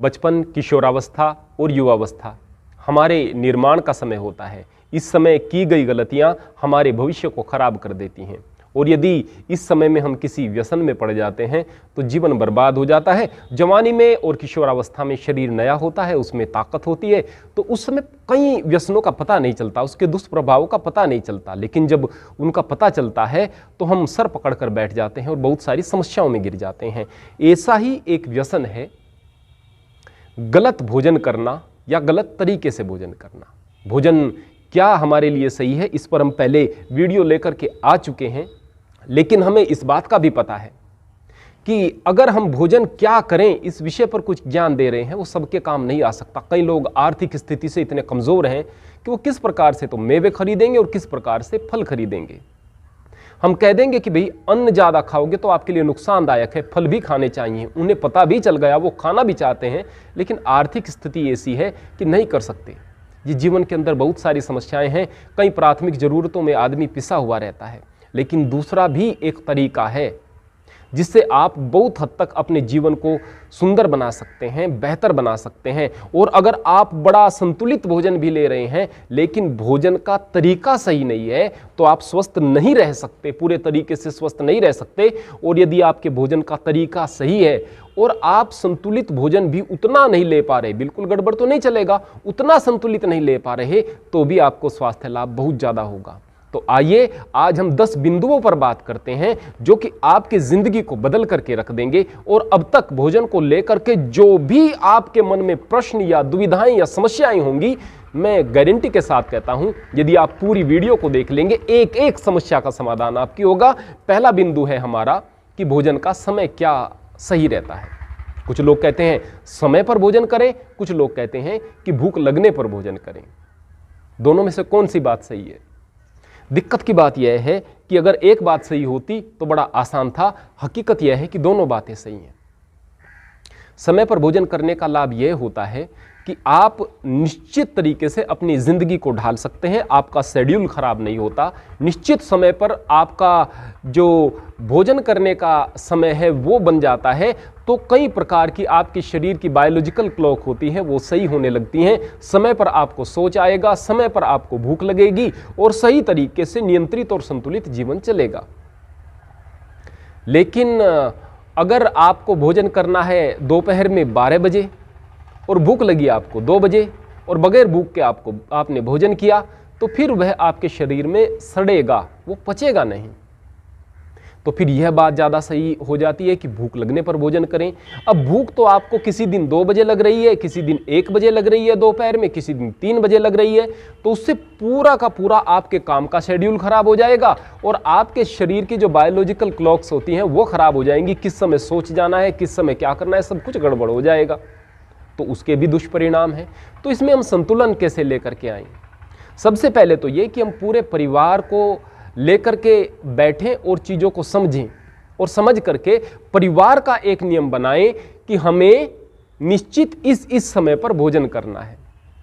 बचपन, किशोरावस्था और युवावस्था हमारे निर्माण का समय होता है। इस समय की गई गलतियां हमारे भविष्य को खराब कर देती हैं और यदि इस समय में हम किसी व्यसन में पड़ जाते हैं तो जीवन बर्बाद हो जाता है। जवानी में और किशोरावस्था में शरीर नया होता है, उसमें ताकत होती है, तो उस समय कई व्यसनों का पता नहीं चलता, उसके दुष्प्रभावों का पता नहीं चलता। लेकिन जब उनका पता चलता है तो हम सर पकड़ कर बैठ जाते हैं और बहुत सारी समस्याओं में गिर जाते हैं। ऐसा ही एक व्यसन है गलत भोजन करना या गलत तरीके से भोजन करना। भोजन क्या हमारे लिए सही है, इस पर हम पहले वीडियो लेकर के आ चुके हैं, लेकिन हमें इस बात का भी पता है कि अगर हम भोजन क्या करें इस विषय पर कुछ ज्ञान दे रहे हैं, वो सबके काम नहीं आ सकता। कई लोग आर्थिक स्थिति से इतने कमज़ोर हैं कि वो किस प्रकार से तो मेवे खरीदेंगे और किस प्रकार से फल खरीदेंगे। हम कह देंगे कि भाई अन्न ज़्यादा खाओगे तो आपके लिए नुकसानदायक है, फल भी खाने चाहिए। उन्हें पता भी चल गया, वो खाना भी चाहते हैं, लेकिन आर्थिक स्थिति ऐसी है कि नहीं कर सकते। ये जीवन के अंदर बहुत सारी समस्याएं हैं। कई प्राथमिक ज़रूरतों में आदमी पिसा हुआ रहता है। लेकिन दूसरा भी एक तरीका है जिससे आप बहुत हद तक अपने जीवन को सुंदर बना सकते हैं, बेहतर बना सकते हैं। और अगर आप बड़ा संतुलित भोजन भी ले रहे हैं लेकिन भोजन का तरीका सही नहीं है तो आप स्वस्थ नहीं रह सकते, पूरे तरीके से स्वस्थ नहीं रह सकते। और यदि आपके भोजन का तरीका सही है और आप संतुलित भोजन भी उतना नहीं ले पा रहे, बिल्कुल गड़बड़ तो नहीं चलेगा, उतना संतुलित नहीं ले पा रहे, तो भी आपको स्वास्थ्य लाभ बहुत ज़्यादा होगा। तो आइए आज हम 10 बिंदुओं पर बात करते हैं जो कि आपकी जिंदगी को बदल करके रख देंगे। और अब तक भोजन को लेकर के जो भी आपके मन में प्रश्न या दुविधाएं या समस्याएं होंगी, मैं गारंटी के साथ कहता हूं यदि आप पूरी वीडियो को देख लेंगे एक एक समस्या का समाधान आपकी होगा। पहला बिंदु है हमारा कि भोजन का समय क्या सही रहता है। कुछ लोग कहते हैं समय पर भोजन करें, कुछ लोग कहते हैं कि भूख लगने पर भोजन करें। दोनों में से कौन सी बात सही है? दिक्कत की बात यह है कि अगर एक बात सही होती तो बड़ा आसान था। हकीकत यह है कि दोनों बातें सही हैं। समय पर भोजन करने का लाभ यह होता है कि आप निश्चित तरीके से अपनी ज़िंदगी को ढाल सकते हैं, आपका शेड्यूल खराब नहीं होता। निश्चित समय पर आपका जो भोजन करने का समय है वो बन जाता है, तो कई प्रकार की आपके शरीर की बायोलॉजिकल क्लॉक होती है वो सही होने लगती हैं। समय पर आपको सोच आएगा, समय पर आपको भूख लगेगी और सही तरीके से नियंत्रित और संतुलित जीवन चलेगा। लेकिन अगर आपको भोजन करना है दोपहर में 12 बजे और भूख लगी आपको 2 बजे और बगैर भूख के आपने भोजन किया, तो फिर वह आपके शरीर में सड़ेगा, वो पचेगा नहीं। तो फिर यह बात ज़्यादा सही हो जाती है कि भूख लगने पर भोजन करें। अब भूख तो आपको किसी दिन 2 बजे लग रही है, किसी दिन 1 बजे लग रही है दोपहर में, किसी दिन 3 बजे लग रही है, तो उससे पूरा का पूरा आपके काम का शेड्यूल खराब हो जाएगा और आपके शरीर की जो बायोलॉजिकल क्लॉक्स होती हैं वो खराब हो जाएंगी। किस समय सोच जाना है, किस समय क्या करना है, सब कुछ गड़बड़ हो जाएगा, तो उसके भी दुष्परिणाम हैं। तो इसमें हम संतुलन कैसे लेकर के आएं? सबसे पहले तो ये कि हम पूरे परिवार को लेकर के बैठें और चीज़ों को समझें और समझ करके परिवार का एक नियम बनाएं कि हमें निश्चित इस समय पर भोजन करना है।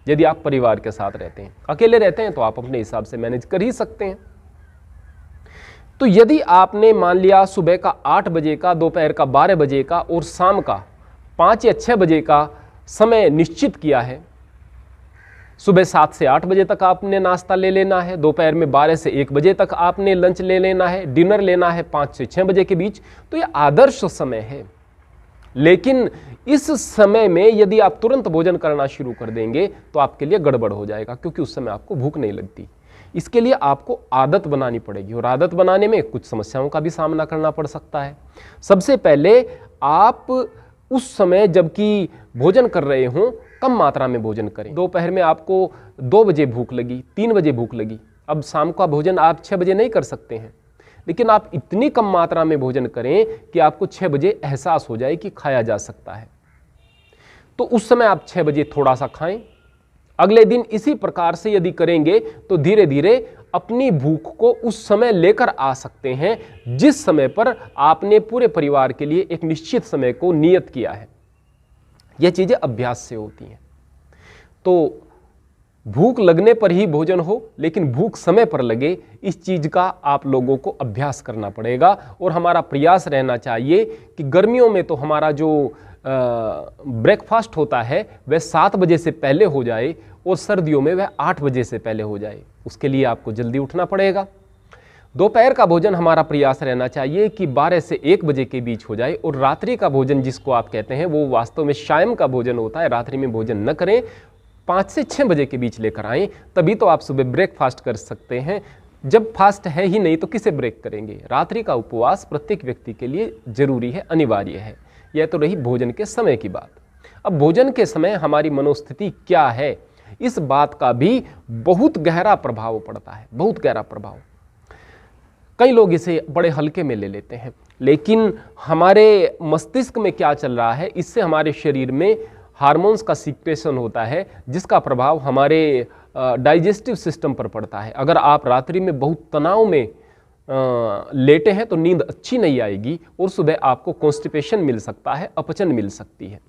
यदि आप परिवार के साथ रहते हैं, अकेले रहते हैं तो आप अपने हिसाब से मैनेज कर ही सकते हैं। तो यदि आपने मान लिया सुबह का 8 बजे का, दोपहर का 12 बजे का और शाम का 5 या 6 बजे का समय निश्चित किया है, सुबह 7 से 8 बजे तक आपने नाश्ता ले लेना है, दोपहर में 12 से 1 बजे तक आपने लंच ले लेना है, डिनर लेना है 5 से 6 बजे के बीच, तो ये आदर्श समय है। लेकिन इस समय में यदि आप तुरंत भोजन करना शुरू कर देंगे तो आपके लिए गड़बड़ हो जाएगा, क्योंकि उस समय आपको भूख नहीं लगती। इसके लिए आपको आदत बनानी पड़ेगी और आदत बनाने में कुछ समस्याओं का भी सामना करना पड़ सकता है। सबसे पहले आप उस समय जबकि भोजन कर रहे हों कम मात्रा में भोजन करें। दोपहर में आपको 2 बजे भूख लगी, 3 बजे भूख लगी, अब शाम का भोजन आप 6 बजे नहीं कर सकते हैं, लेकिन आप इतनी कम मात्रा में भोजन करें कि आपको 6 बजे एहसास हो जाए कि खाया जा सकता है। तो उस समय आप 6 बजे थोड़ा सा खाएं। अगले दिन इसी प्रकार से यदि करेंगे तो धीरे धीरे अपनी भूख को उस समय लेकर आ सकते हैं जिस समय पर आपने पूरे परिवार के लिए एक निश्चित समय को नियत किया है। यह चीज़ें अभ्यास से होती हैं। तो भूख लगने पर ही भोजन हो, लेकिन भूख समय पर लगे, इस चीज़ का आप लोगों को अभ्यास करना पड़ेगा। और हमारा प्रयास रहना चाहिए कि गर्मियों में तो हमारा जो ब्रेकफास्ट होता है वह 7 बजे से पहले हो जाए और सर्दियों में वह 8 बजे से पहले हो जाए। उसके लिए आपको जल्दी उठना पड़ेगा। दोपहर का भोजन हमारा प्रयास रहना चाहिए कि 12 से 1 बजे के बीच हो जाए, और रात्रि का भोजन जिसको आप कहते हैं वो वास्तव में शाम का भोजन होता है। रात्रि में भोजन न करें, 5 से 6 बजे के बीच लेकर आएँ, तभी तो आप सुबह ब्रेकफास्ट कर सकते हैं। जब फास्ट है ही नहीं तो किसे ब्रेक करेंगे। रात्रि का उपवास प्रत्येक व्यक्ति के लिए जरूरी है, अनिवार्य है। यह तो रही भोजन के समय की बात। अब भोजन के समय हमारी मनोस्थिति क्या है, इस बात का भी बहुत गहरा प्रभाव पड़ता है, बहुत गहरा प्रभाव। कई लोग इसे बड़े हल्के में ले लेते हैं, लेकिन हमारे मस्तिष्क में क्या चल रहा है, इससे हमारे शरीर में हार्मोन्स का सीक्रेशन होता है, जिसका प्रभाव हमारे डाइजेस्टिव सिस्टम पर पड़ता है। अगर आप रात्रि में बहुत तनाव में लेटे हैं तो नींद अच्छी नहीं आएगी और सुबह आपको कॉन्स्टिपेशन मिल सकता है, अपचन मिल सकती है,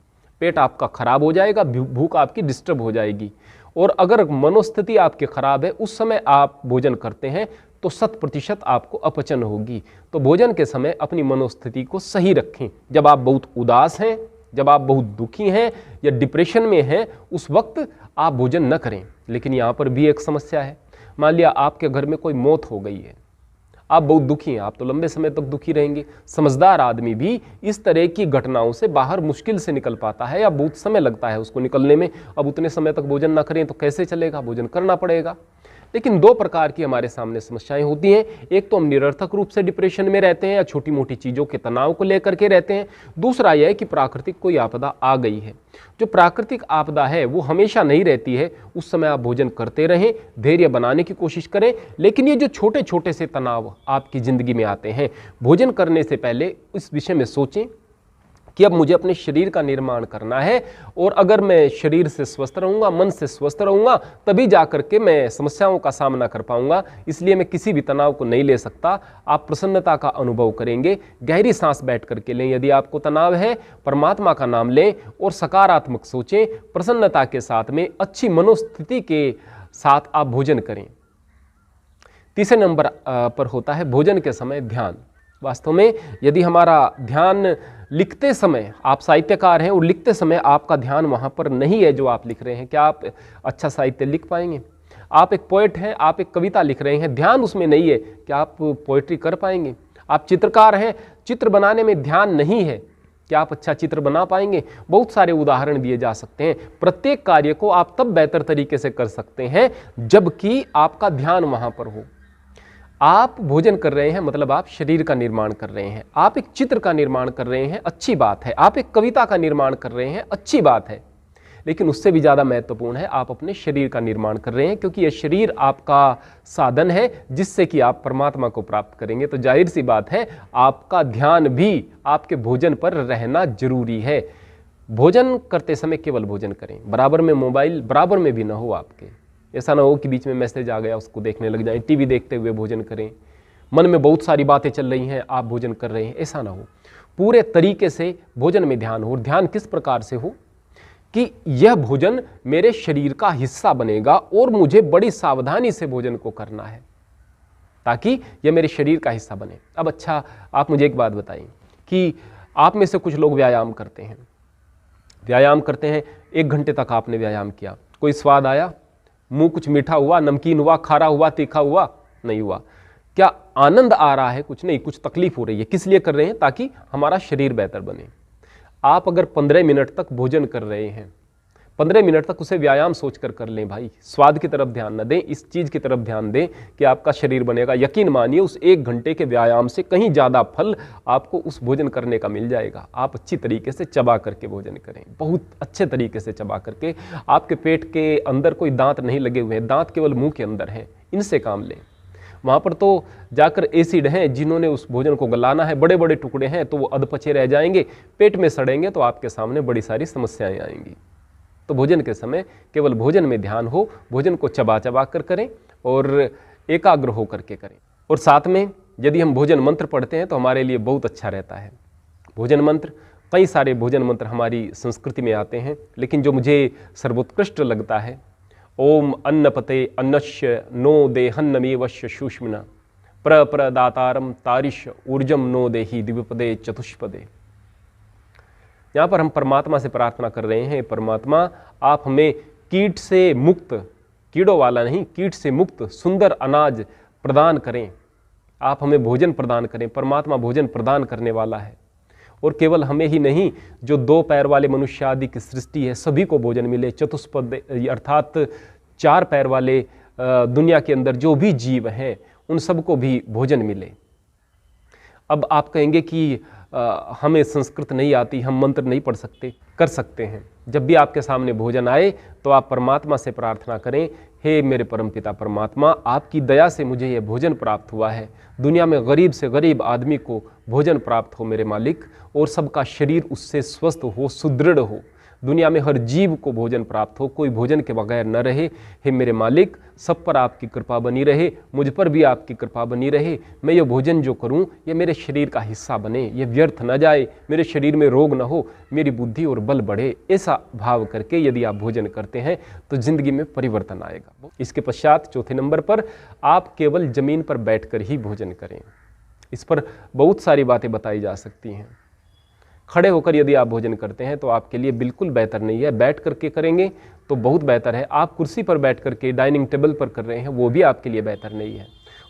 पेट आपका खराब हो जाएगा, भूख आपकी डिस्टर्ब हो जाएगी। और अगर मनोस्थिति आपकी खराब है, उस समय आप भोजन करते हैं तो 100% आपको अपचन होगी। तो भोजन के समय अपनी मनोस्थिति को सही रखें। जब आप बहुत उदास हैं, जब आप बहुत दुखी हैं या डिप्रेशन में हैं, उस वक्त आप भोजन न करें। लेकिन यहाँ पर भी एक समस्या है। मान लिया आपके घर में कोई मौत हो गई है, आप बहुत दुखी हैं, आप तो लंबे समय तक दुखी रहेंगे। समझदार आदमी भी इस तरह की घटनाओं से बाहर मुश्किल से निकल पाता है या बहुत समय लगता है उसको निकलने में। अब उतने समय तक भोजन ना करें तो कैसे चलेगा, भोजन करना पड़ेगा। लेकिन 2 प्रकार की हमारे सामने समस्याएं होती हैं। एक तो हम निरर्थक रूप से डिप्रेशन में रहते हैं या छोटी मोटी चीज़ों के तनाव को लेकर के रहते हैं। दूसरा यह है कि प्राकृतिक कोई आपदा आ गई है। जो प्राकृतिक आपदा है वो हमेशा नहीं रहती है, उस समय आप भोजन करते रहें, धैर्य बनाने की कोशिश करें। लेकिन ये जो छोटे छोटे से तनाव आपकी ज़िंदगी में आते हैं, भोजन करने से पहले इस विषय में सोचें कि अब मुझे अपने शरीर का निर्माण करना है, और अगर मैं शरीर से स्वस्थ रहूँगा, मन से स्वस्थ रहूँगा, तभी जा कर के मैं समस्याओं का सामना कर पाऊँगा। इसलिए मैं किसी भी तनाव को नहीं ले सकता। आप प्रसन्नता का अनुभव करेंगे, गहरी सांस बैठ करके लें। यदि आपको तनाव है, परमात्मा का नाम लें और सकारात्मक सोचें, प्रसन्नता के साथ में अच्छी मनोस्थिति के साथ आप भोजन करें। तीसरे नंबर पर होता है भोजन के समय ध्यान। वास्तव में यदि हमारा ध्यान लिखते समय, आप साहित्यकार हैं और लिखते समय आपका ध्यान वहाँ पर नहीं है जो आप लिख रहे हैं, क्या आप अच्छा साहित्य लिख पाएंगे? आप एक पोएट हैं, आप एक कविता लिख रहे हैं, ध्यान उसमें नहीं है, क्या आप पोएट्री कर पाएंगे? आप चित्रकार हैं, चित्र बनाने में ध्यान नहीं है, क्या आप अच्छा चित्र बना पाएंगे? बहुत सारे उदाहरण दिए जा सकते हैं। प्रत्येक कार्य को आप तब बेहतर तरीके से कर सकते हैं जबकि आपका ध्यान वहाँ पर हो। आप भोजन कर रहे हैं मतलब आप शरीर का निर्माण कर रहे हैं, आप एक चित्र का निर्माण कर रहे हैं, अच्छी बात है। आप एक कविता का निर्माण कर रहे हैं, अच्छी बात है। लेकिन उससे भी ज़्यादा महत्वपूर्ण है आप अपने शरीर का निर्माण कर रहे हैं, क्योंकि यह शरीर आपका साधन है जिससे कि आप परमात्मा को प्राप्त करेंगे। तो जाहिर सी बात है आपका ध्यान भी आपके भोजन पर रहना जरूरी है। भोजन करते समय केवल भोजन करें, बराबर में मोबाइल बराबर में भी ना हो आपके। ऐसा ना हो कि बीच में मैसेज आ गया उसको देखने लग जाएं, टीवी देखते हुए भोजन करें, मन में बहुत सारी बातें चल रही हैं, आप भोजन कर रहे हैं, ऐसा ना हो। पूरे तरीके से भोजन में ध्यान हो। और ध्यान किस प्रकार से हो कि यह भोजन मेरे शरीर का हिस्सा बनेगा और मुझे बड़ी सावधानी से भोजन को करना है ताकि यह मेरे शरीर का हिस्सा बने। अब अच्छा, आप मुझे एक बात बताइए कि आप में से कुछ लोग व्यायाम करते हैं, 1 घंटे तक आपने व्यायाम किया, कोई स्वाद आया? मुंह कुछ मीठा हुआ, नमकीन हुआ, खारा हुआ, तीखा हुआ? नहीं हुआ। क्या आनंद आ रहा है? कुछ नहीं, कुछ तकलीफ हो रही है। किस लिए कर रहे हैं? ताकि हमारा शरीर बेहतर बने। आप अगर 15 मिनट तक भोजन कर रहे हैं, 15 मिनट तक उसे व्यायाम सोचकर कर लें भाई। स्वाद की तरफ ध्यान न दें, इस चीज़ की तरफ ध्यान दें कि आपका शरीर बनेगा। यकीन मानिए उस 1 घंटे के व्यायाम से कहीं ज़्यादा फल आपको उस भोजन करने का मिल जाएगा। आप अच्छी तरीके से चबा करके भोजन करें, बहुत अच्छे तरीके से चबा करके। आपके पेट के अंदर कोई दांत नहीं लगे हुए हैं, दांत केवल मुंह के अंदर हैं, इनसे काम लें। वहाँ पर तो जाकर एसिड हैं, जिन्होंने उस भोजन को गलाना है, बड़े बड़े टुकड़े हैं, तो वो अधपचे रह जाएंगे, पेट में सड़ेंगे, तो आपके सामने बड़ी सारी समस्याएं आएंगी। तो भोजन के समय केवल भोजन में ध्यान हो, भोजन को चबा चबा कर करें और एकाग्र हो करके करें। और साथ में यदि हम भोजन मंत्र पढ़ते हैं तो हमारे लिए बहुत अच्छा रहता है। भोजन मंत्र, कई सारे भोजन मंत्र हमारी संस्कृति में आते हैं, लेकिन जो मुझे सर्वोत्कृष्ट लगता है, ओम अन्नपते अन्नस्य नो देहन्नमेवश्य सुष्मिना प्रदातारम तारिश ऊर्जम नो देहि द्विपदे चतुष्पदे। यहाँ पर हम परमात्मा से प्रार्थना कर रहे हैं, परमात्मा आप हमें कीट से मुक्त, कीड़ों वाला नहीं, कीट से मुक्त सुंदर अनाज प्रदान करें, आप हमें भोजन प्रदान करें। परमात्मा भोजन प्रदान करने वाला है, और केवल हमें ही नहीं, जो 2 पैर वाले मनुष्य आदि की सृष्टि है सभी को भोजन मिले। चतुष्पद अर्थात 4 पैर वाले दुनिया के अंदर जो भी जीव हैं उन सबको भी भोजन मिले। अब आप कहेंगे कि हमें संस्कृत नहीं आती, हम मंत्र नहीं पढ़ सकते। कर सकते हैं। जब भी आपके सामने भोजन आए तो आप परमात्मा से प्रार्थना करें, हे मेरे परमपिता परमात्मा, आपकी दया से मुझे यह भोजन प्राप्त हुआ है। दुनिया में गरीब से गरीब आदमी को भोजन प्राप्त हो मेरे मालिक, और सबका शरीर उससे स्वस्थ हो, सुदृढ़ हो। दुनिया में हर जीव को भोजन प्राप्त हो, कोई भोजन के बगैर न रहे। हे मेरे मालिक, सब पर आपकी कृपा बनी रहे, मुझ पर भी आपकी कृपा बनी रहे। मैं ये भोजन जो करूं ये मेरे शरीर का हिस्सा बने, ये व्यर्थ न जाए, मेरे शरीर में रोग न हो, मेरी बुद्धि और बल बढ़े। ऐसा भाव करके यदि आप भोजन करते हैं तो जिंदगी में परिवर्तन आएगा। इसके पश्चात चौथे नंबर पर, आप केवल जमीन पर बैठकर ही भोजन करें। इस पर बहुत सारी बातें बताई जा सकती हैं। खड़े होकर यदि आप भोजन करते हैं तो आपके लिए बिल्कुल बेहतर नहीं है। बैठ करके करेंगे तो बहुत बेहतर है। आप कुर्सी पर बैठ करके डाइनिंग टेबल पर कर रहे हैं, वो भी आपके लिए बेहतर नहीं है।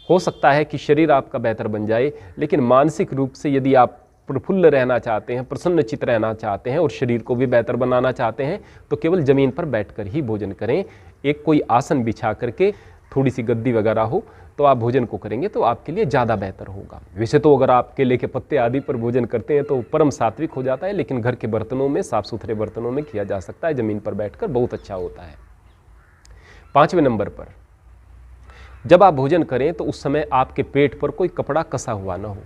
हो सकता है कि शरीर आपका बेहतर बन जाए, लेकिन मानसिक रूप से यदि आप प्रफुल्ल रहना चाहते हैं, प्रसन्नचित्त रहना चाहते हैं और शरीर को भी बेहतर बनाना चाहते हैं तो केवल ज़मीन पर बैठकर ही भोजन करें। एक कोई आसन बिछा करके, थोड़ी सी गद्दी वगैरह हो तो आप भोजन को करेंगे तो आपके लिए ज़्यादा बेहतर होगा। वैसे तो अगर आप केले के पत्ते आदि पर भोजन करते हैं तो परम सात्विक हो जाता है, लेकिन घर के बर्तनों में, साफ सुथरे बर्तनों में किया जा सकता है। ज़मीन पर बैठकर बहुत अच्छा होता है। 5वें नंबर पर, जब आप भोजन करें तो उस समय आपके पेट पर कोई कपड़ा कसा हुआ ना हो।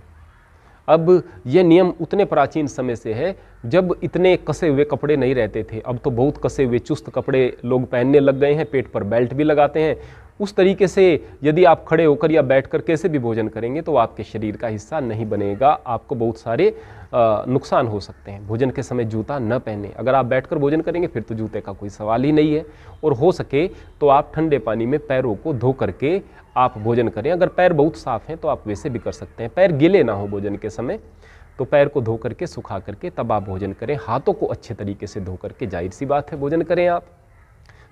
अब यह नियम उतने प्राचीन समय से है जब इतने कसे हुए कपड़े नहीं रहते थे। अब तो बहुत कसे हुए चुस्त कपड़े लोग पहनने लग गए हैं, पेट पर बेल्ट भी लगाते हैं। उस तरीके से यदि आप खड़े होकर या बैठकर कैसे भी भोजन करेंगे तो आपके शरीर का हिस्सा नहीं बनेगा, आपको बहुत सारे नुकसान हो सकते हैं। भोजन के समय जूता न पहने। अगर आप बैठकर भोजन करेंगे फिर तो जूते का कोई सवाल ही नहीं है। और हो सके तो आप ठंडे पानी में पैरों को धो करके आप भोजन करें। अगर पैर बहुत साफ हैं तो आप वैसे भी कर सकते हैं। पैर गीले ना हो भोजन के समय तो पैर को धो करके, सुखा करके तब आप भोजन करें। हाथों को अच्छे तरीके से धो करके, जाहिर सी बात है, भोजन करें आप।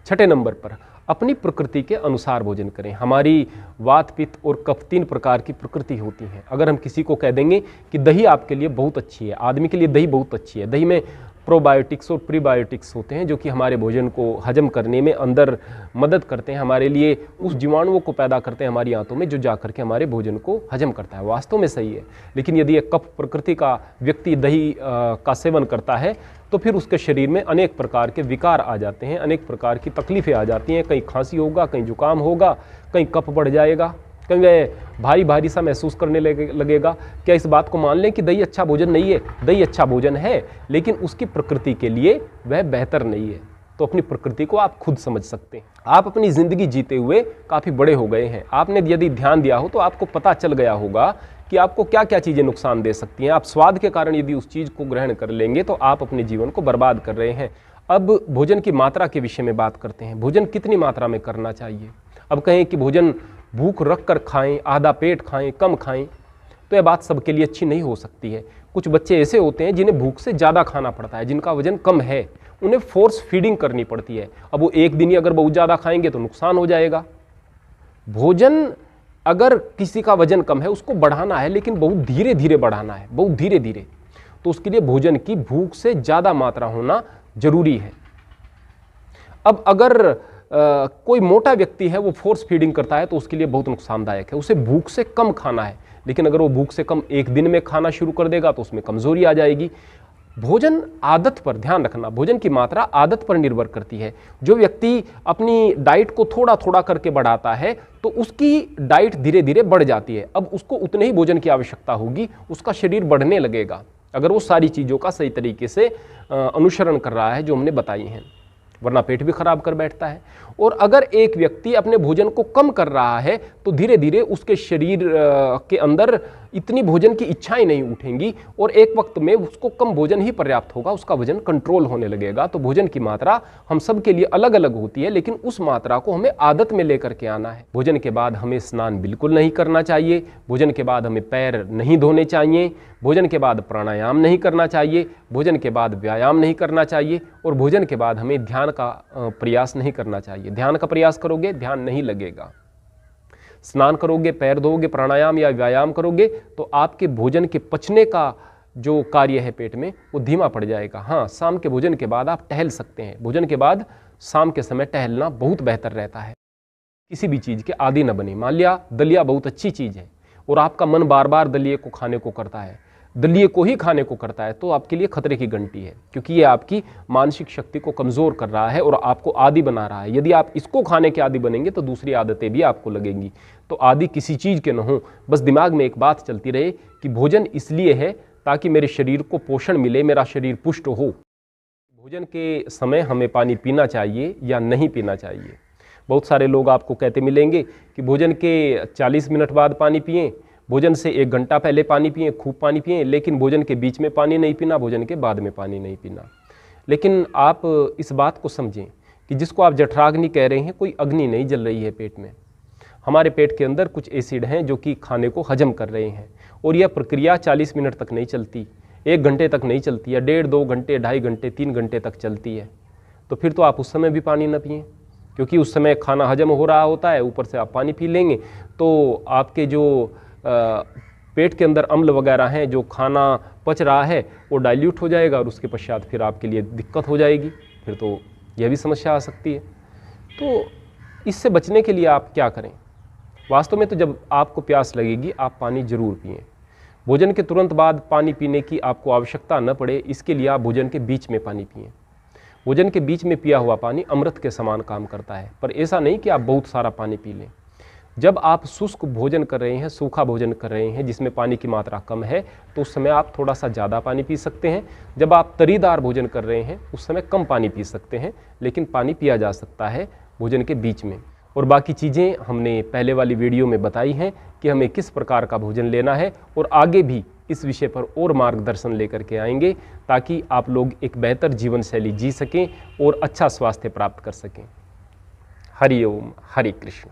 6ठे नंबर पर, अपनी प्रकृति के अनुसार भोजन करें। हमारी वात, पित्त और कफ 3 प्रकार की प्रकृति होती हैं। अगर हम किसी को कह देंगे कि दही आपके लिए बहुत अच्छी है, आदमी के लिए दही बहुत अच्छी है, दही में प्रोबायोटिक्स और प्रीबायोटिक्स होते हैं जो कि हमारे भोजन को हजम करने में अंदर मदद करते हैं, हमारे लिए उस जीवाणुओं को पैदा करते हैं हमारी आंतों में, जो जाकर के हमारे भोजन को हजम करता है। वास्तव में सही है। लेकिन यदि एक कफ प्रकृति का व्यक्ति दही का सेवन करता है तो फिर उसके शरीर में अनेक प्रकार के विकार आ जाते हैं, अनेक प्रकार की तकलीफें आ जाती हैं। कहीं खांसी होगा, कहीं जुकाम होगा, कहीं कफ बढ़ जाएगा, कहीं वह भारी भारी सा महसूस करने लगेगा। क्या इस बात को मान लें कि दही अच्छा भोजन नहीं है? दही अच्छा भोजन है, लेकिन उसकी प्रकृति के लिए वह बेहतर नहीं है। तो अपनी प्रकृति को आप खुद समझ सकते हैं। आप अपनी ज़िंदगी जीते हुए काफ़ी बड़े हो गए हैं। आपने यदि ध्यान दिया हो तो आपको पता चल गया होगा कि आपको क्या क्या चीज़ें नुकसान दे सकती हैं। आप स्वाद के कारण यदि उस चीज़ को ग्रहण कर लेंगे तो आप अपने जीवन को बर्बाद कर रहे हैं। अब भोजन की मात्रा के विषय में बात करते हैं। भोजन कितनी मात्रा में करना चाहिए? अब कहें कि भोजन भूख रख कर खाएं, आधा पेट खाएं, कम खाएं, तो यह बात सबके लिए अच्छी नहीं हो सकती है। कुछ बच्चे ऐसे होते हैं जिन्हें भूख से ज़्यादा खाना पड़ता है, जिनका वजन कम है, उन्हें फोर्स फीडिंग करनी पड़ती है। अब वो एक दिन ही अगर बहुत ज़्यादा खाएंगे तो नुकसान हो जाएगा। भोजन, अगर किसी का वजन कम है उसको बढ़ाना है, लेकिन बहुत धीरे धीरे बढ़ाना है, बहुत धीरे धीरे, तो उसके लिए भोजन की भूख से ज़्यादा मात्रा होना जरूरी है। अब अगर कोई मोटा व्यक्ति है, वो फोर्स फीडिंग करता है तो उसके लिए बहुत नुकसानदायक है। उसे भूख से कम खाना है, लेकिन अगर वो भूख से कम एक दिन में खाना शुरू कर देगा तो उसमें कमजोरी आ जाएगी। भोजन आदत पर ध्यान रखना, भोजन की मात्रा आदत पर निर्भर करती है। जो व्यक्ति अपनी डाइट को थोड़ा थोड़ा करके बढ़ाता है तो उसकी डाइट धीरे धीरे बढ़ जाती है। अब उसको उतने ही भोजन की आवश्यकता होगी, उसका शरीर बढ़ने लगेगा अगर वो सारी चीज़ों का सही तरीके से अनुसरण कर रहा है जो हमने बताई हैं। वरना पेट भी खराब कर बैठता है। और अगर एक व्यक्ति अपने भोजन को कम कर रहा है तो धीरे धीरे उसके शरीर के अंदर इतनी भोजन की इच्छाएं नहीं उठेंगी और एक वक्त में उसको कम भोजन ही पर्याप्त होगा, उसका वजन कंट्रोल होने लगेगा। तो भोजन की मात्रा हम सब के लिए अलग अलग होती है, लेकिन उस मात्रा को हमें आदत में लेकर के आना है। भोजन के बाद हमें स्नान बिल्कुल नहीं करना चाहिए, भोजन के बाद हमें पैर नहीं धोने चाहिए, भोजन के बाद प्राणायाम नहीं करना चाहिए, भोजन के बाद व्यायाम नहीं करना चाहिए और भोजन के बाद हमें ध्यान का प्रयास नहीं करना चाहिए। ध्यान का प्रयास करोगे ध्यान नहीं लगेगा। स्नान करोगे, पैर धोगे, प्राणायाम या व्यायाम करोगे तो आपके भोजन के पचने का जो कार्य है पेट में वो धीमा पड़ जाएगा। हाँ, शाम के भोजन के बाद आप टहल सकते हैं। भोजन के बाद शाम के समय टहलना बहुत बेहतर रहता है। किसी भी चीज़ के आदी न बने। मान लिया दलिया बहुत अच्छी चीज़ है और आपका मन बार बार दलिए को खाने को करता है, दलिए को ही खाने को करता है, तो आपके लिए खतरे की घंटी है, क्योंकि ये आपकी मानसिक शक्ति को कमज़ोर कर रहा है और आपको आदी बना रहा है। यदि आप इसको खाने के आदी बनेंगे तो दूसरी आदतें भी आपको लगेंगी। तो आदी किसी चीज़ के न हो, बस दिमाग में एक बात चलती रहे कि भोजन इसलिए है ताकि मेरे शरीर को पोषण मिले, मेरा शरीर पुष्ट हो। भोजन के समय हमें पानी पीना चाहिए या नहीं पीना चाहिए। बहुत सारे लोग आपको कहते मिलेंगे कि भोजन के 40 मिनट बाद पानी पिएं, भोजन से 1 घंटा पहले पानी पिएं, खूब पानी पिएं, लेकिन भोजन के बीच में पानी नहीं पीना, भोजन के बाद में पानी नहीं पीना। लेकिन आप इस बात को समझें कि जिसको आप जठराग्नि कह रहे हैं, कोई अग्नि नहीं जल रही है पेट में। हमारे पेट के अंदर कुछ एसिड हैं जो कि खाने को हजम कर रहे हैं और यह प्रक्रिया 40 मिनट तक नहीं चलती, 1 घंटे तक नहीं चलती है, 1.5, 2 घंटे, 2.5 घंटे, 3 घंटे तक चलती है। तो फिर तो आप उस समय भी पानी न पिएं, क्योंकि उस समय खाना हजम हो रहा होता है, ऊपर से आप पानी पी लेंगे तो आपके जो पेट के अंदर अम्ल वगैरह हैं, जो खाना पच रहा है वो डाइल्यूट हो जाएगा और उसके पश्चात फिर आपके लिए दिक्कत हो जाएगी, फिर तो यह भी समस्या आ सकती है। तो इससे बचने के लिए आप क्या करें? वास्तव में तो जब आपको प्यास लगेगी आप पानी जरूर पिएं। भोजन के तुरंत बाद पानी पीने की आपको आवश्यकता न पड़े, इसके लिए आप भोजन के बीच में पानी पिएं। भोजन के बीच में पिया हुआ पानी अमृत के समान काम करता है, पर ऐसा नहीं कि आप बहुत सारा पानी पी लें। जब आप शुष्क भोजन कर रहे हैं, सूखा भोजन कर रहे हैं जिसमें पानी की मात्रा कम है, तो उस समय आप थोड़ा सा ज़्यादा पानी पी सकते हैं। जब आप तरीदार भोजन कर रहे हैं उस समय कम पानी पी सकते हैं, लेकिन पानी पिया जा सकता है भोजन के बीच में। और बाकी चीज़ें हमने पहले वाली वीडियो में बताई हैं कि हमें किस प्रकार का भोजन लेना है, और आगे भी इस विषय पर और मार्गदर्शन लेकर के आएंगे ताकि आप लोग एक बेहतर जीवन शैली जी सकें और अच्छा स्वास्थ्य प्राप्त कर सकें। हरि ओम, हरि कृष्ण।